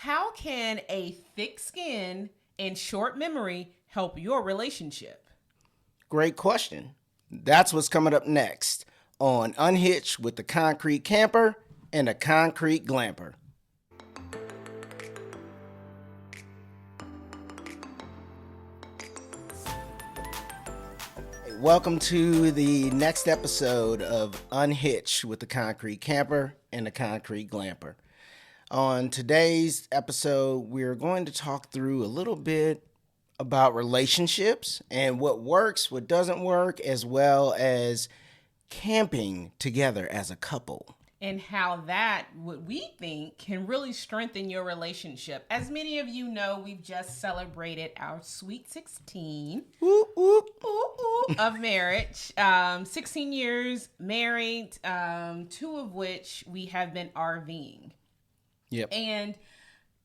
How can a thick skin and short memory help your relationship? Great question. That's what's coming up next on Unhitched with the Concrete Camper and the Concrete Glamper. Welcome to the next episode of Unhitched with the Concrete Camper and the Concrete Glamper. On today's episode, we're going to talk through a little bit about relationships and what works, what doesn't work, as well as camping together as a couple. And how that, what we think, can really strengthen your relationship. As many of you know, we've just celebrated our sweet 16 Whoop, whoop. of marriage. 16 years married, 2 of which we have been RVing. Yep. And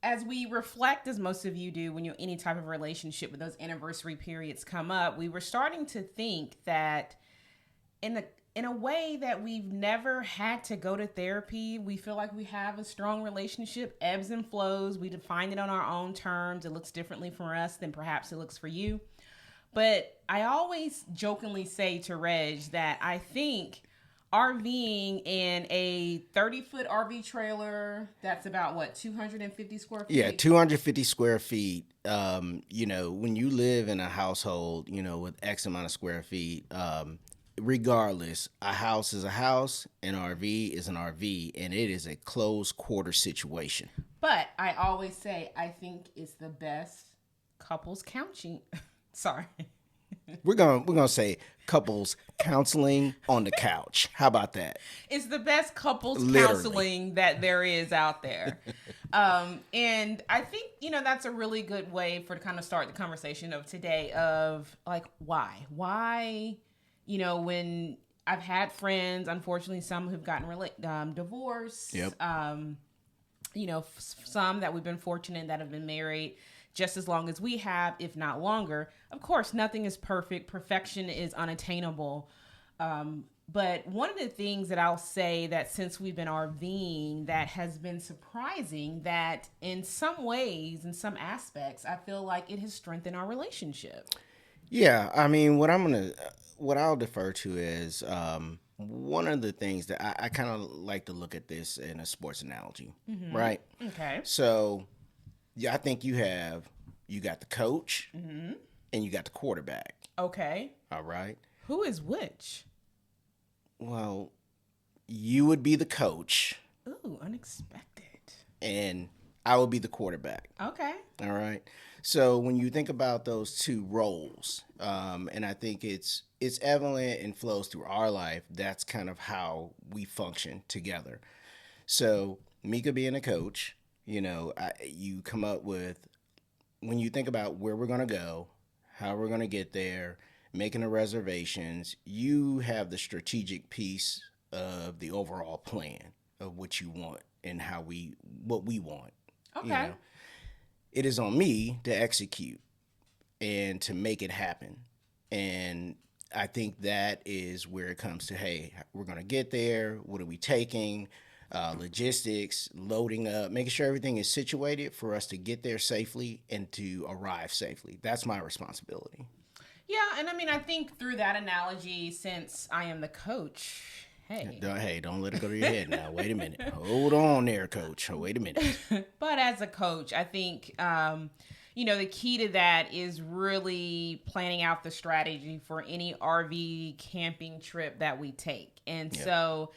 as we reflect, as most of you do when you're in any type of relationship, with those anniversary periods come up, we were starting to think that in a way that we've never had to go to therapy. We feel like we have a strong relationship, ebbs and flows. We define it on our own terms. It looks differently for us than perhaps it looks for you. But I always jokingly say to Reg that I think RVing in a 30-foot RV trailer, that's about what, 250 square feet? Yeah, 250 square feet. When you live in a household, with X amount of square feet, regardless, a house is a house, an RV is an RV, and it is a close quarter situation. But I always say I think it's the best couples counseling. Sorry. We're gonna say couples counseling on the couch. How about that? It's the best couples Literally. counseling that there is out there. And I think, that's a really good way for to kind of start the conversation of today of like, why? Why, when I've had friends, unfortunately, some who've gotten divorced. Yep. Some that we've been fortunate that have been married just as long as we have, if not longer. Of course, nothing is perfect. Perfection is unattainable. But one of the things that I'll say that since we've been RVing that has been surprising, that in some ways, in some aspects, I feel like it has strengthened our relationship. Yeah, I mean, what I'll defer to is one of the things that I kind of like to look at this in a sports analogy, right? Okay. So, yeah, I think you got the coach and you got the quarterback. Okay. All right. Who is which? Well, you would be the coach. Ooh, unexpected. And I would be the quarterback. Okay. All right. So when you think about those two roles, and I think it's evident and flows through our life, that's kind of how we function together. So Mika being a coach, you come up with, when you think about where we're going to go, how we're going to get there, making the reservations, you have the strategic piece of the overall plan of what you want and what we want. Okay. It is on me to execute and to make it happen. And I think that is where it comes to, hey, we're going to get there. What are we taking? Logistics, loading up, making sure everything is situated for us to get there safely and to arrive safely. That's my responsibility. Yeah, and I mean, I think through that analogy, since I am the coach, hey, don't let it go to your head now. Wait a minute. Hold on there, coach. Wait a minute. But as a coach, I think, the key to that is really planning out the strategy for any RV camping trip that we take. And so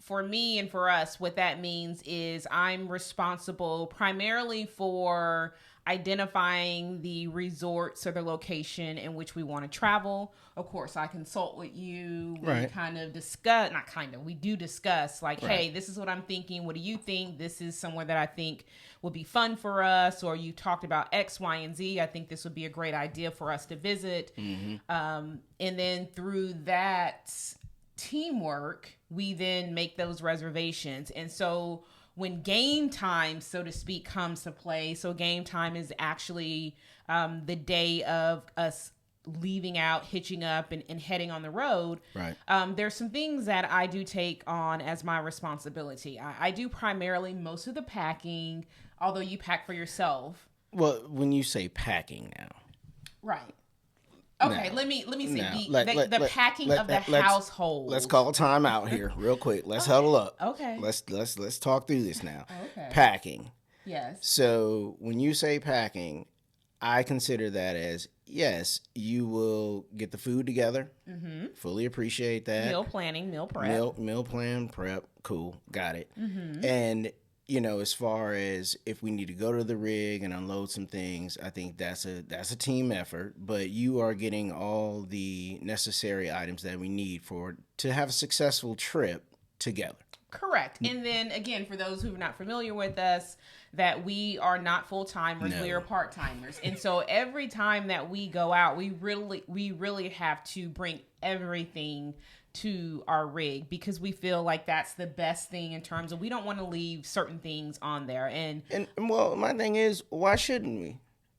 for me and for us, what that means is I'm responsible primarily for identifying the resorts or the location in which we want to travel. Of course, I consult with you. We kind of discuss, we do discuss like, hey, this is what I'm thinking. What do you think? This is somewhere that I think will be fun for us. Or you talked about X, Y, and Z. I think this would be a great idea for us to visit. And then through that teamwork, we then make those reservations. And so when game time, so to speak, comes to play, so game time is actually the day of us leaving out, hitching up, and heading on the road. Right. There's some things that I do take on as my responsibility. I do primarily most of the packing. although you pack for yourself. Well, when you say packing now. Right. Okay, Now, let me see now, the packing of the household. Let's call time out here real quick. Let's huddle up. Okay. Let's talk through this now. Okay. Packing. Yes. So when you say packing, I consider that as, yes, you will get the food together. Mm-hmm. Fully appreciate that. Meal planning, meal prep. Meal plan, prep. Cool. Got it. Mm-hmm. And, as far as if we need to go to the rig and unload some things, I think that's a team effort. But you are getting all the necessary items that we need to have a successful trip together. Correct. And then again, for those who are not familiar with us, that we are not full-timers, we are part-timers. And so every time that we go out, we really have to bring everything to our rig, because we feel like that's the best thing in terms of, we don't want to leave certain things on there. And well, my thing is, why shouldn't we?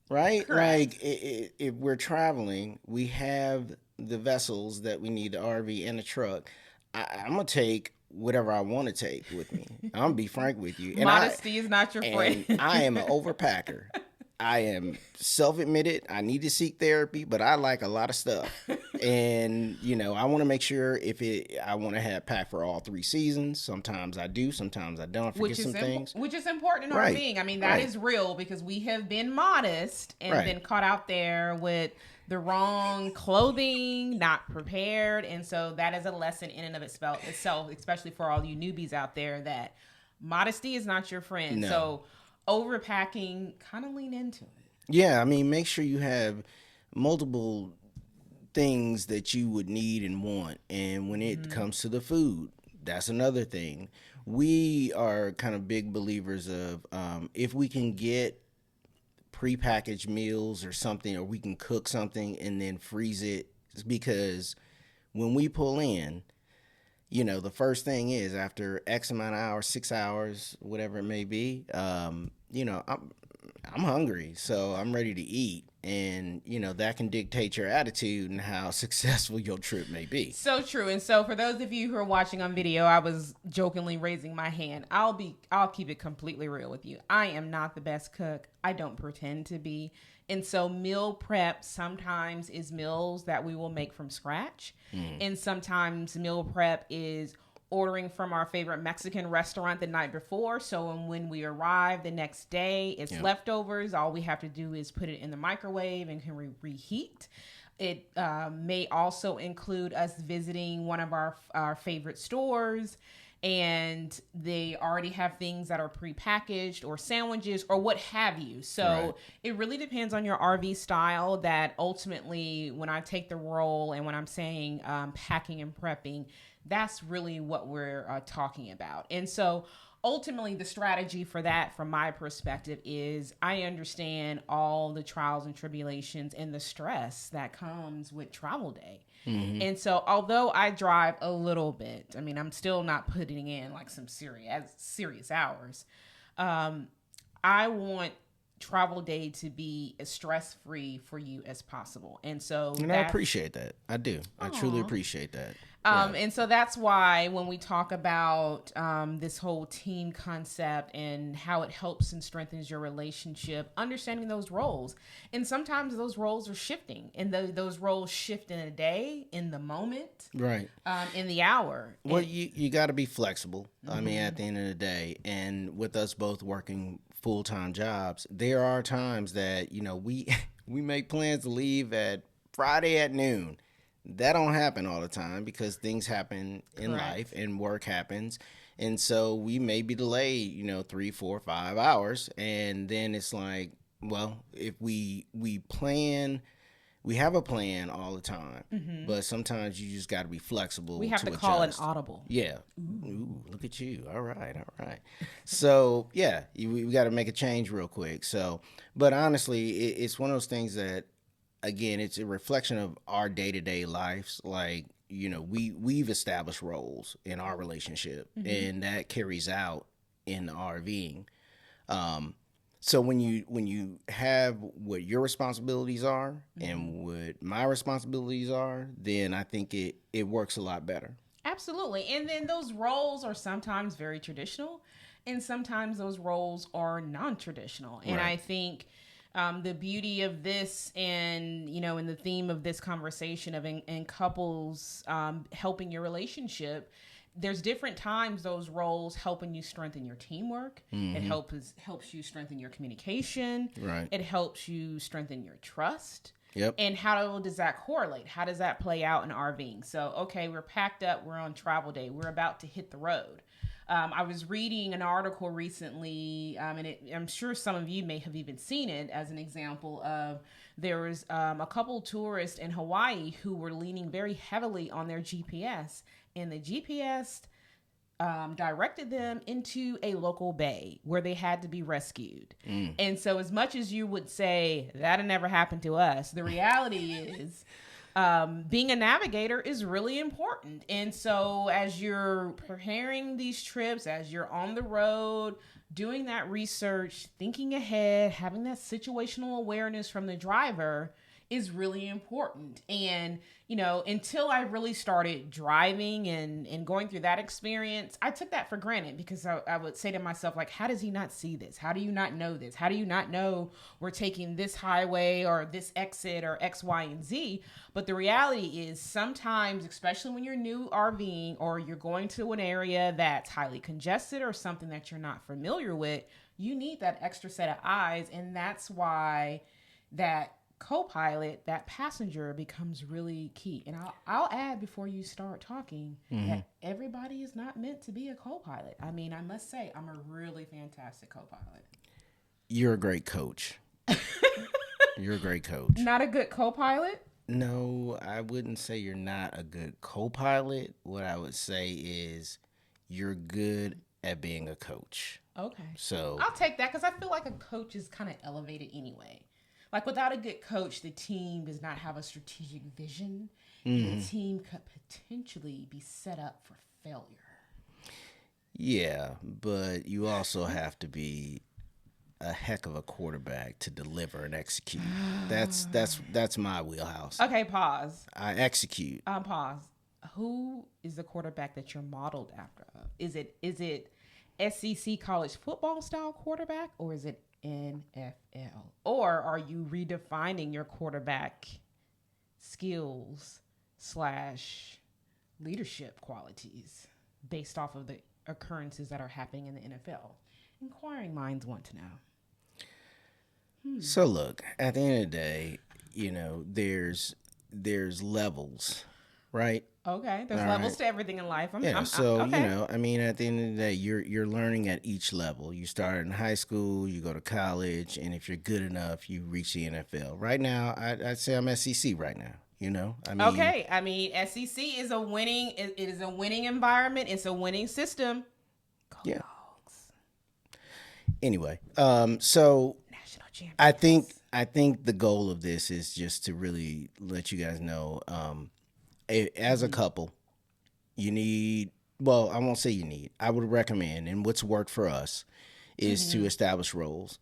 Right? Correct. Like, if we're traveling, we have the vessels that we need, the RV and the truck. I'm going to take whatever I want to take with me. I'm going to be frank with you. And modesty is not your friend. I am an overpacker. I am self-admitted. I need to seek therapy, but I like a lot of stuff. And, I want to make sure I want to have packed for all 3 seasons. Sometimes I do, sometimes I don't. I forget some things. Which is important in Right. RVing. I mean, that is real, because we have been modest and been caught out there with the wrong clothing, not prepared. And so that is a lesson in and of itself, especially for all you newbies out there, that modesty is not your friend. No. So overpacking, kind of lean into it. Yeah, I mean, make sure you have multiple things that you would need and want. And when it comes to the food, that's another thing. We are kind of big believers of, if we can get prepackaged meals or something, or we can cook something and then freeze it, it's because when we pull in, the first thing is, after X amount of hours, 6 hours, whatever it may be, I'm hungry, so I'm ready to eat. And, that can dictate your attitude and how successful your trip may be. So true. And so for those of you who are watching on video, I was jokingly raising my hand. I'll keep it completely real with you. I am not the best cook. I don't pretend to be. And so meal prep sometimes is meals that we will make from scratch. And sometimes meal prep is ordering from our favorite Mexican restaurant the night before. So when we arrive the next day, it's leftovers. All we have to do is put it in the microwave and can reheat. It may also include us visiting one of our favorite stores, and they already have things that are prepackaged, or sandwiches, or what have you. So it really depends on your RV style, that ultimately, when I take the role and when I'm saying packing and prepping, that's really what we're talking about. And so ultimately, the strategy for that, from my perspective, is I understand all the trials and tribulations and the stress that comes with travel day. Mm-hmm. And so although I drive a little bit, I mean, I'm still not putting in like some serious hours. I want travel day to be as stress-free for you as possible. And I appreciate that. I do. I truly appreciate that. And so that's why when we talk about this whole team concept and how it helps and strengthens your relationship, understanding those roles. And sometimes those roles are shifting, and those roles shift in a day, in the moment, right, in the hour. Well, you got to be flexible. I mean, at the end of the day, and with us both working full-time jobs, there are times that, we make plans to leave at Friday at noon. That don't happen all the time, because things happen in life and work happens. And so we may be delayed, 3, 4, 5 hours. And then it's like, well, if we plan, we have a plan all the time, but sometimes you just got to be flexible. We have to call an audible. Yeah. Ooh, look at you. All right. So yeah, we got to make a change real quick. So, but honestly, it's one of those things that, again, it's a reflection of our day-to-day lives. Like, we've established roles in our relationship, and that carries out in the RVing. So when you have what your responsibilities are and what my responsibilities are, then I think it works a lot better. Absolutely. And then those roles are sometimes very traditional, And sometimes those roles are non-traditional. And I think the beauty of this, and in the theme of this conversation of in couples helping your relationship, there's different times those roles helping you strengthen your teamwork. It helps you strengthen your communication. Right. It helps you strengthen your trust. Yep. And how does that correlate? How does that play out in RVing? So, okay, we're packed up. We're on travel day. We're about to hit the road. I was reading an article recently, and I'm sure some of you may have even seen it as an example of there was a couple tourists in Hawaii who were leaning very heavily on their GPS, and the GPS directed them into a local bay where they had to be rescued. And so as much as you would say, that'll never happen to us, the reality is being a navigator is really important. And so as you're preparing these trips, as you're on the road, doing that research, thinking ahead, having that situational awareness from the driver is really important. And, until I really started driving and going through that experience, I took that for granted because I would say to myself, like, how does he not see this? How do you not know this? How do you not know we're taking this highway or this exit or X, Y, and Z? But the reality is sometimes, especially when you're new RVing or you're going to an area that's highly congested or something that you're not familiar with, you need that extra set of eyes. And that's why that co-pilot, that passenger, becomes really key. And I'll add before you start talking that everybody is not meant to be a co-pilot. I mean, I must say, I'm a really fantastic co-pilot. You're a great coach. You're a great coach. Not a good co-pilot? No, I wouldn't say you're not a good co-pilot. What I would say is you're good at being a coach. Okay. So I'll take that because I feel like a coach is kind of elevated anyway. Like, without a good coach, the team does not have a strategic vision. And the team could potentially be set up for failure. Yeah, but you also have to be a heck of a quarterback to deliver and execute. That's my wheelhouse. Okay, pause. I execute. Pause. Who is the quarterback that you're modeled after? Is it SEC college football style quarterback, or is it NFL? Or are you redefining your quarterback skills / leadership qualities based off of the occurrences that are happening in the NFL? Inquiring minds want to know. So look, at the end of the day, there's levels, right? Okay, there's levels to everything in life. Okay. At the end of the day, you're learning at each level. You start in high school, you go to college, and if you're good enough, you reach the NFL. Right now, I'd say I'm SEC right now. SEC is a winning. It is a winning environment. It's a winning system. Go Dogs. Anyway, so national champions. I think the goal of this is just to really let you guys know. As a couple, you need, well, I won't say you need, I would recommend, and what's worked for us is to establish roles,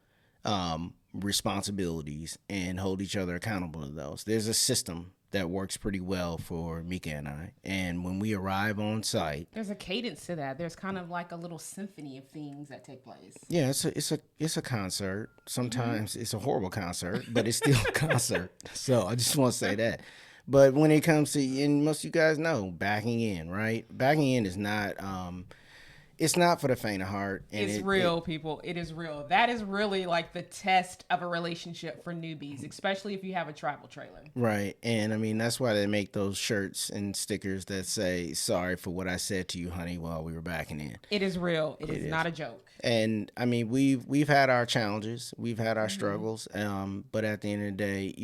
responsibilities, and hold each other accountable to those. There's a system that works pretty well for Mika and I. And when we arrive on site, there's a cadence to that. There's kind of like a little symphony of things that take place. Yeah, it's a concert. Sometimes it's a horrible concert, but it's still a concert. So I just want to say that. But when it comes to, and most of you guys know, backing in, right? Backing in is not, it's not for the faint of heart. And it's real, people. It is real. That is really like the test of a relationship for newbies, especially if you have a travel trailer. Right. And I mean, that's why they make those shirts and stickers that say, sorry for what I said to you, honey, while we were backing in. It is real. It is not a joke. And I mean, we've had our challenges, we've had our struggles, but at the end of the day,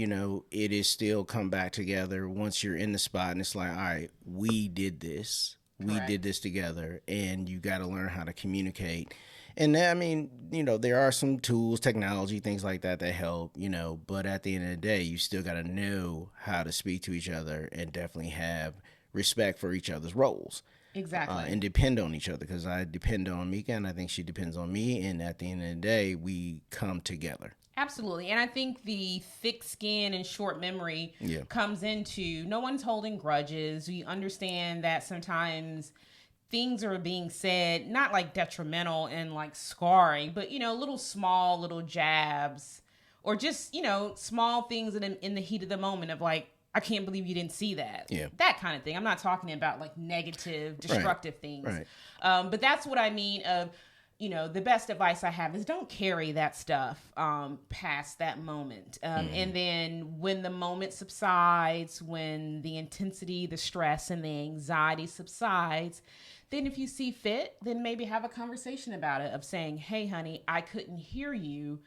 it is still come back together once you're in the spot, and it's like, all right, we did this. We did this together, and you got to learn how to communicate. And I mean, there are some tools, technology, things like that help, but at the end of the day, you still got to know how to speak to each other and definitely have respect for each other's roles. Exactly. And depend on each other, because I depend on Mika, and I think she depends on me. And at the end of the day, we come together. Absolutely. And I think the thick skin and short memory comes into no one's holding grudges. We understand that sometimes things are being said, not like detrimental and like scarring, but, little jabs or just, small things in the heat of the moment of like, I can't believe you didn't see that. Yeah. That kind of thing. I'm not talking about like negative, destructive things. Right. But that's what I mean of, the best advice I have is don't carry that stuff past that moment. And then when the moment subsides, when the intensity, the stress, and the anxiety subsides, then if you see fit, then maybe have a conversation about it of saying, hey, honey, I couldn't hear you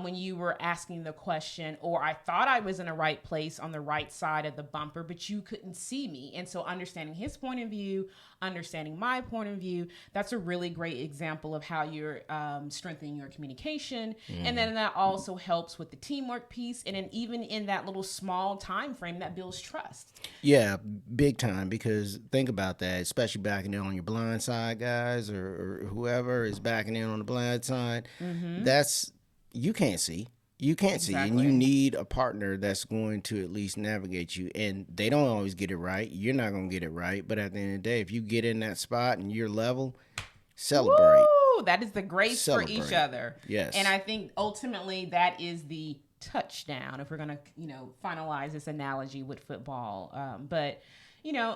when you were asking the question, or I thought I was in the right place on the right side of the bumper, but you couldn't see me. And so understanding his point of view, understanding my point of view, that's a really great example of how you're strengthening your communication. And then that also helps with the teamwork piece. And then even in that little small time frame, that builds trust. Yeah, big time, because think about that, especially backing in on your blind side, guys, or whoever is backing in on the blind side. That's, you can't see. You can't see, and you need a partner that's going to at least navigate you. And they don't always get it right. You're not going to get it right. But at the end of the day, if you get in that spot and you're level, celebrate. Woo! That is the grace for each other. Yes. And I think ultimately that is the touchdown, if we're going to, finalize this analogy with football. But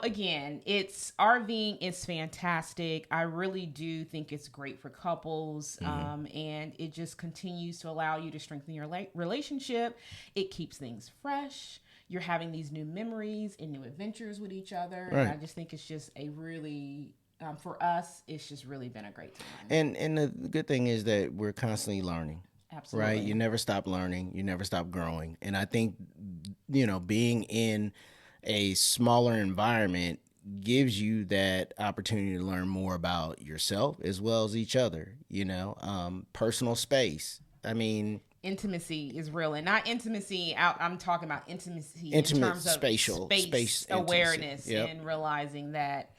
again, RVing is fantastic. I really do think it's great for couples. And it just continues to allow you to strengthen your relationship. It keeps things fresh. You're having these new memories and new adventures with each other. Right. And I just think it's just a really, for us, it's just really been a great time. And the good thing is that we're constantly learning. Absolutely. Right? You never stop learning. You never stop growing. And I think, being in a smaller environment gives you that opportunity to learn more about yourself as well as each other, personal space. I mean, intimacy is real, and not intimacy out. I'm talking about intimacy intimate, in terms of space awareness, yep. And realizing that,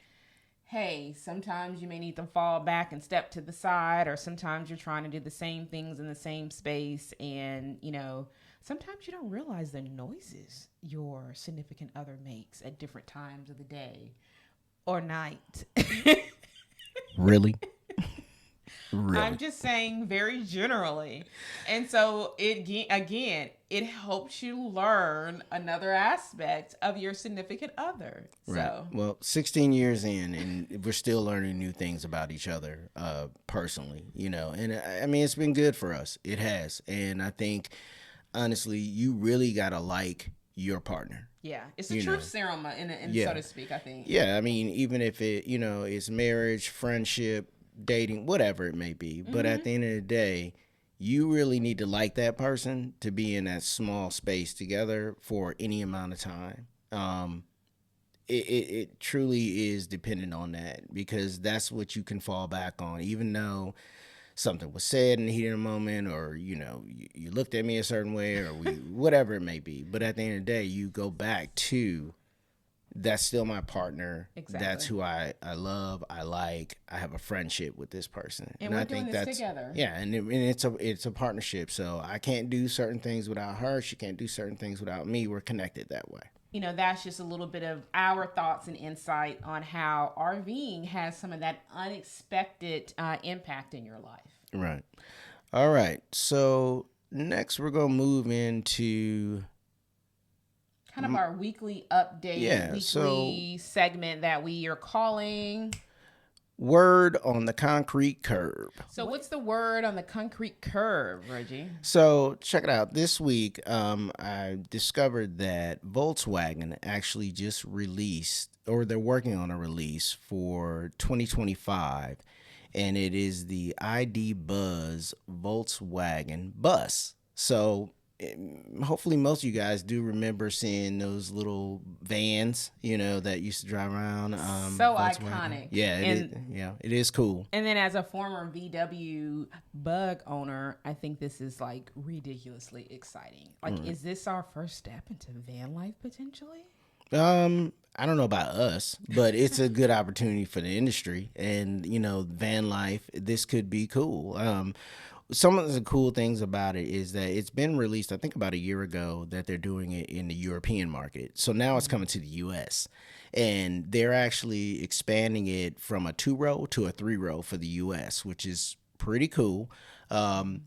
hey, sometimes you may need to fall back and step to the side, or sometimes you're trying to do the same things in the same space, and sometimes you don't realize the noises your significant other makes at different times of the day or night. Really? I'm just saying very generally. And so it helps you learn another aspect of your significant other. Right. So, well, 16 years in, and we're still learning new things about each other personally, and I mean, it's been good for us. It has. And I think, honestly, you really got to like your partner. Yeah, it's a truth serum, so to speak, I think. Yeah, I mean, even if it, it's marriage, friendship, dating, whatever it may be. But at the end of the day, you really need to like that person to be in that small space together for any amount of time. It truly is dependent on that, because that's what you can fall back on, even though something was said in the heat of the moment, or you looked at me a certain way, or whatever it may be. But at the end of the day, you go back to, that's still my partner. Exactly. That's who I love, I like, I have a friendship with this person, and we're doing this together. Yeah, and it's a partnership. So I can't do certain things without her. She can't do certain things without me. We're connected that way. That's just a little bit of our thoughts and insight on how RVing has some of that unexpected impact in your life. Right. All right. So next we're going to move into kind of our weekly update, segment that we are calling Word on the Concrete Curb. So what's the word on the concrete curb, Reggie? So check it out. This week, I discovered that Volkswagen actually just released, or they're working on a release for 2025, and it is the ID Buzz Volkswagen bus. So hopefully most of you guys do remember seeing those little vans, that used to drive around. So Volkswagen. Iconic. Yeah, it is cool. And then as a former VW Bug owner, I think this is like ridiculously exciting. Like, is this our first step into van life potentially? I don't know about us, but it's a good opportunity for the industry, and van life, this could be cool. some of the cool things about it is that it's been released, I think about a year ago, that they're doing it in the European market. So now it's coming to the US, and they're actually expanding it from a 2-row to a 3-row for the US, which is pretty cool. I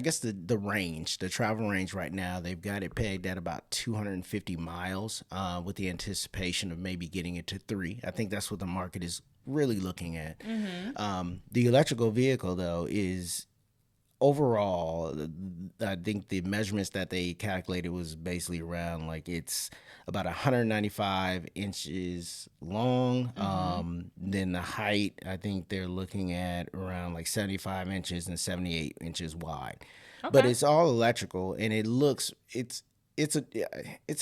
guess the range, the travel range right now, they've got it pegged at about 250 miles, with the anticipation of maybe getting it to 3. I think that's what the market is really looking at. The electrical vehicle, though, is overall, I think the measurements that they calculated was basically around, like, it's about 195 inches long. Then the height, I think they're looking at around like 75 inches and 78 inches wide. But it's all electrical, and it's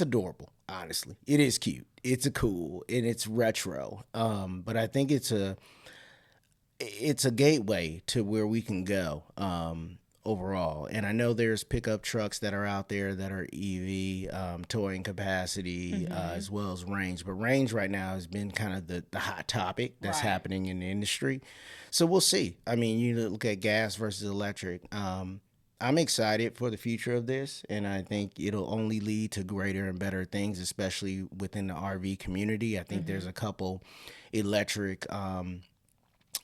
adorable. Honestly, it is cute. It's cool, and it's retro. But I think it's a gateway to where we can go overall. And I know there's pickup trucks that are out there that are EV, towing capacity, as well as range. But range right now has been kind of the hot topic that's happening in the industry. So we'll see. I mean, you look at gas versus electric. I'm excited for the future of this, and I think it'll only lead to greater and better things, especially within the RV community. I think there's a couple electric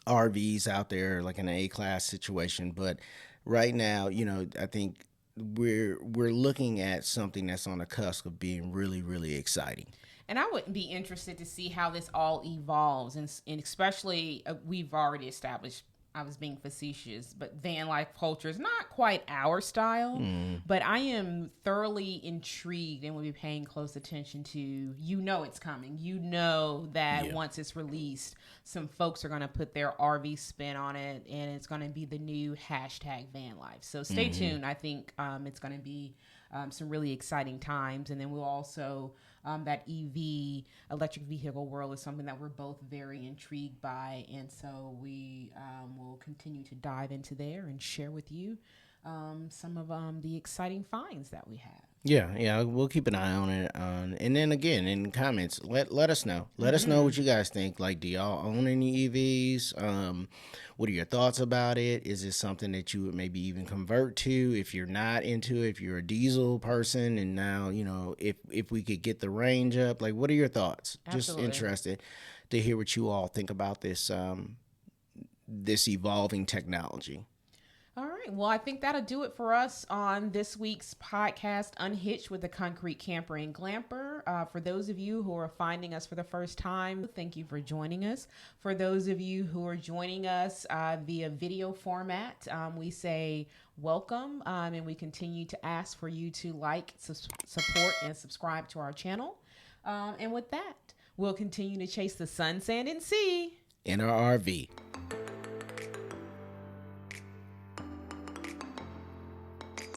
RVs out there, like an A-class situation, but right now, I think we're looking at something that's on the cusp of being really, really exciting. And I would be interested to see how this all evolves, and especially we've already established, I was being facetious, but van life culture is not quite our style. But I am thoroughly intrigued and will be paying close attention to, it's coming. That once it's released, some folks are going to put their RV spin on it, and it's going to be the new hashtag van life. So stay tuned. I think it's going to be some really exciting times. And then we'll also, that EV, electric vehicle world, is something that we're both very intrigued by. And so we will continue to dive into there and share with you some of the exciting finds that we have. Yeah, we'll keep an eye on it. And then again, in the comments, let us know. Let us know what you guys think. Like, do y'all own any EVs? What are your thoughts about it? Is it something that you would maybe even convert to if you're not into it, if you're a diesel person? And now, if we could get the range up, like, what are your thoughts? Absolutely. Just interested to hear what you all think about this evolving technology. All right. Well, I think that'll do it for us on this week's podcast, Unhitched with the Concrete Camper and Glamper. For those of you who are finding us for the first time, thank you for joining us. For those of you who are joining us via video format, we say welcome, and we continue to ask for you to like, support, and subscribe to our channel. And with that, we'll continue to chase the sun, sand, and sea in our RV.